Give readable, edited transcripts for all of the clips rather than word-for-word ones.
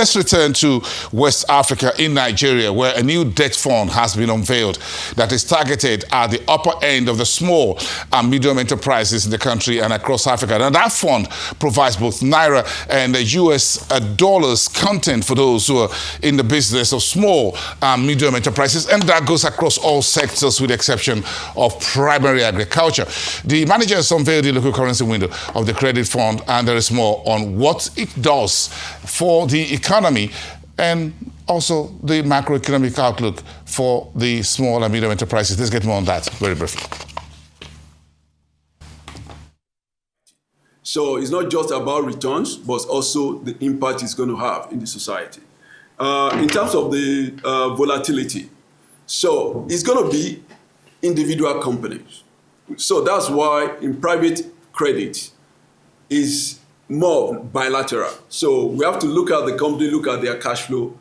let's return to West Africa in Nigeria, where a new debt fund has been unveiled that is targeted at the upper end of the small and medium enterprises in the country and across Africa. Now, that fund provides both Naira and US dollars content for those who are in the business of small and medium enterprises, and that goes across all sectors with the exception of primary agriculture. The manager has unveiled the local currency window of the credit fund, and there is more on what it does for the economy and also the macroeconomic outlook for the small and medium enterprises. Let's get more on that very briefly. So it's not just about returns, but also the impact it's going to have in the society. In terms of the volatility, so it's going to be individual companies. So that's why in private credit is more bilateral. So we have to look at the company, look at their cash flow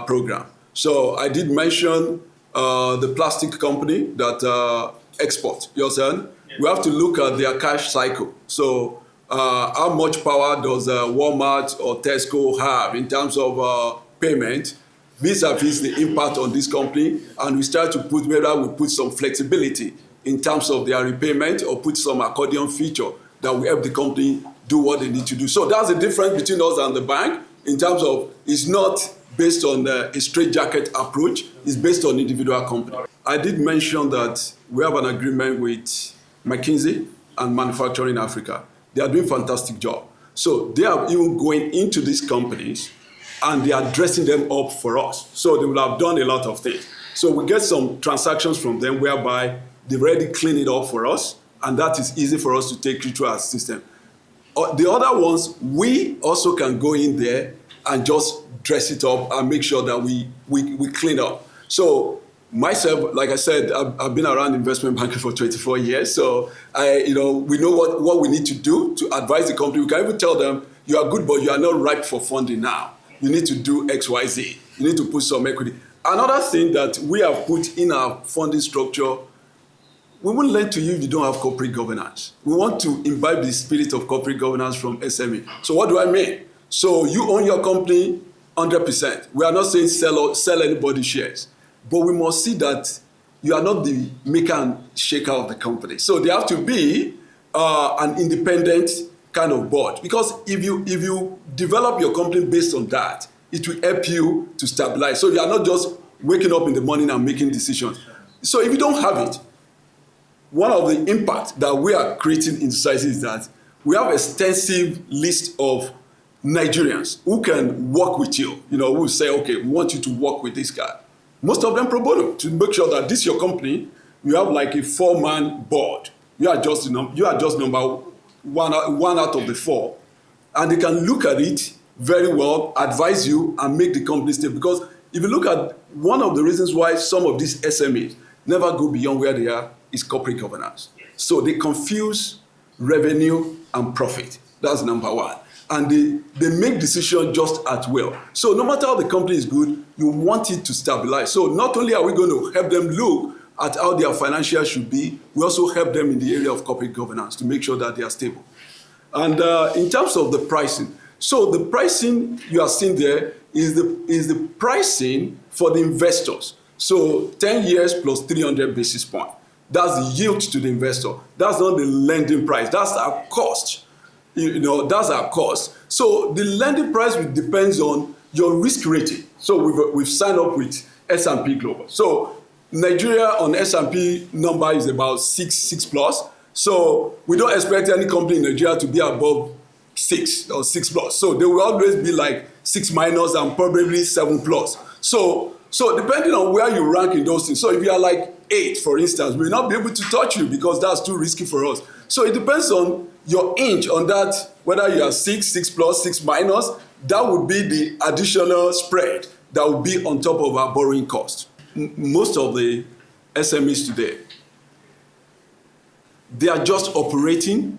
program. So I did mention the plastic company that export, you understand? Yeah. We have to look at their cash cycle. So how much power does Walmart or Tesco have in terms of payment vis-a-vis the impact on this company? And we start to put whether we put some flexibility in terms of their repayment or put some accordion feature that will help the company do what they need to do. So that's the difference between us and the bank in terms of it's not based on a straitjacket approach, it's based on individual company. I did mention that we have an agreement with McKinsey and Manufacturing Africa. They are doing a fantastic job. So they are even going into these companies and they are dressing them up for us. So they will have done a lot of things. So we get some transactions from them whereby they've already cleaned it up for us, and that is easy for us to take through our system. The other ones, we also can go in there and just dress it up and make sure that we clean up. So myself, like I said, I've been around investment banking for 24 years. So we know what we need to do to advise the company. We can even tell them, you are good, but you are not ripe for funding now. You need to do X, Y, Z. You need to put some equity. Another thing that we have put in our funding structure, we won't lend to you if you don't have corporate governance. We want to imbibe the spirit of corporate governance from SME. So what do I mean? So you own your company 100%. We are not saying sell anybody shares, but we must see that you are not the maker and shaker of the company. So there have to be an independent kind of board, because if you develop your company based on that, it will help you to stabilize. So you are not just waking up in the morning and making decisions. So if you don't have it, one of the impacts that we are creating in society is that we have an extensive list of Nigerians who can work with you, who will say, okay, we want you to work with this guy. Most of them pro bono, to make sure that this your company, you have like a 4-man board. You are just number one out of the 4. And they can look at it very well, advise you, and make the company stable. Because if you look at one of the reasons why some of these SMEs never go beyond where they are is corporate governance. So they confuse revenue and profit. That's number one. And they make decisions just at will. So no matter how the company is good, you want it to stabilize. So not only are we going to help them look at how their financials should be, we also help them in the area of corporate governance to make sure that they are stable. And in terms of the pricing, so the pricing you are seeing there is the pricing for the investors. So 10 years plus 300 basis points. That's the yield to the investor. That's not the lending price. That's our cost. That's our cost. So the lending price depends on your risk rating. So we've signed up with S&P Global. So Nigeria on S&P number is about 6 plus. So we don't expect any company in Nigeria to be above 6 or 6 plus. So they will always be like 6 minus and probably 7 plus. So depending on where you rank in those things. So if you are like 8, for instance, we will not be able to touch you because that's too risky for us. So it depends on your inch on that, whether you are 6 plus, 6 minus, that would be the additional spread that would be on top of our borrowing cost. Most of the SMEs today, they are just operating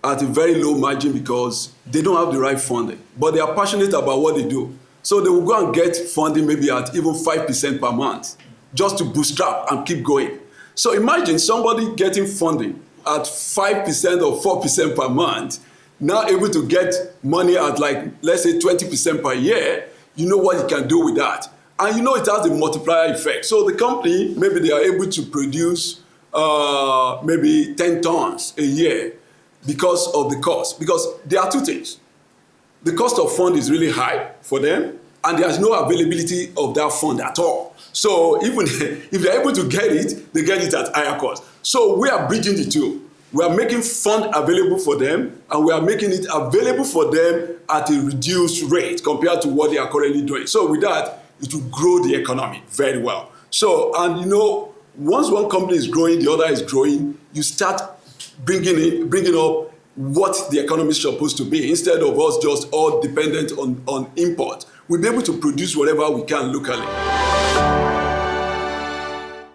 at a very low margin because they don't have the right funding, but they are passionate about what they do. So they will go and get funding maybe at even 5% per month just to bootstrap and keep going. So imagine somebody getting funding at 5% or 4% per month. now able to get money at like, let's say 20% per year, you know what you can do with that. And you know it has a multiplier effect. So the company, maybe they are able to produce maybe 10 tons a year because of the cost. Because there are two things. The cost of fund is really high for them, and there's no availability of that fund at all. So even if they're able to get it, they get it at higher cost. So we are bridging the two. We are making fund available for them, and we are making it available for them at a reduced rate compared to what they are currently doing. So with that, it will grow the economy very well. So, and you know, once one company is growing, the other is growing, you start bringing up what the economy is supposed to be, instead of us just all dependent on import. We'll be able to produce whatever we can locally.